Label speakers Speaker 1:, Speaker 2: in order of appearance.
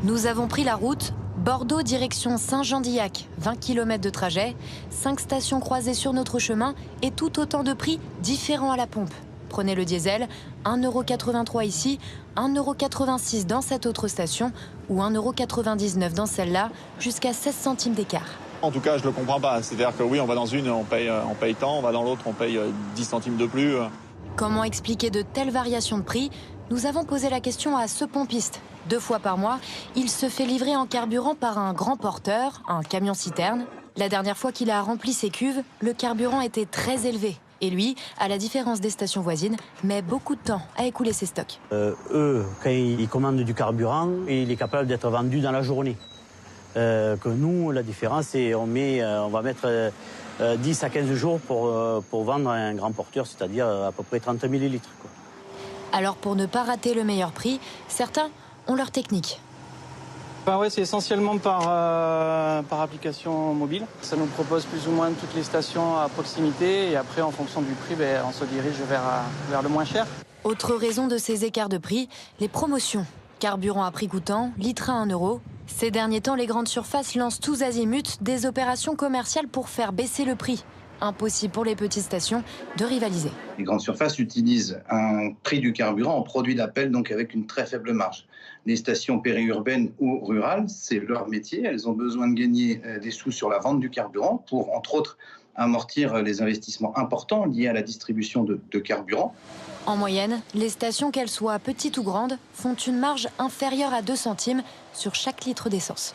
Speaker 1: Nous avons pris la route Bordeaux direction Saint-Jean-d'Illac, 20 km de trajet, 5 stations croisées sur notre chemin et tout autant de prix différents à la pompe. Prenez le diesel, 1,83 € ici, 1,86 € dans cette autre station ou 1,99 € dans celle-là, jusqu'à 16 centimes d'écart.
Speaker 2: En tout cas, je ne le comprends pas. C'est-à-dire que oui, on va dans une, on paye tant, on va dans l'autre, on paye 10 centimes de plus.
Speaker 1: Comment expliquer de telles variations de prix? Nous avons posé la question à ce pompiste. 2 fois par mois, il se fait livrer en carburant par un grand porteur, un camion-citerne. La dernière fois qu'il a rempli ses cuves, le carburant était très élevé. Et lui, à la différence des stations voisines, met beaucoup de temps à écouler ses stocks.
Speaker 3: Eux, quand ils commandent du carburant, il est capable d'être vendu dans la journée. Que nous, la différence, c'est on va mettre 10 à 15 jours pour vendre un grand porteur, c'est-à-dire à peu près 30 millilitres.
Speaker 1: Alors pour ne pas rater le meilleur prix, certains ont leur technique.
Speaker 4: Ouais, c'est essentiellement par application mobile. Ça nous propose plus ou moins toutes les stations à proximité et après, en fonction du prix, on se dirige vers le moins cher.
Speaker 1: Autre raison de ces écarts de prix, les promotions. Carburant à prix coûtant, litre à 1 €. Ces derniers temps, les grandes surfaces lancent tous azimuts des opérations commerciales pour faire baisser le prix. Impossible pour les petites stations de rivaliser.
Speaker 5: Les grandes surfaces utilisent un prix du carburant en produit d'appel, donc avec une très faible marge. Les stations périurbaines ou rurales, c'est leur métier. Elles ont besoin de gagner des sous sur la vente du carburant pour, entre autres, amortir les investissements importants liés à la distribution de carburant.
Speaker 1: En moyenne, les stations, qu'elles soient petites ou grandes, font une marge inférieure à 2 centimes sur chaque litre d'essence.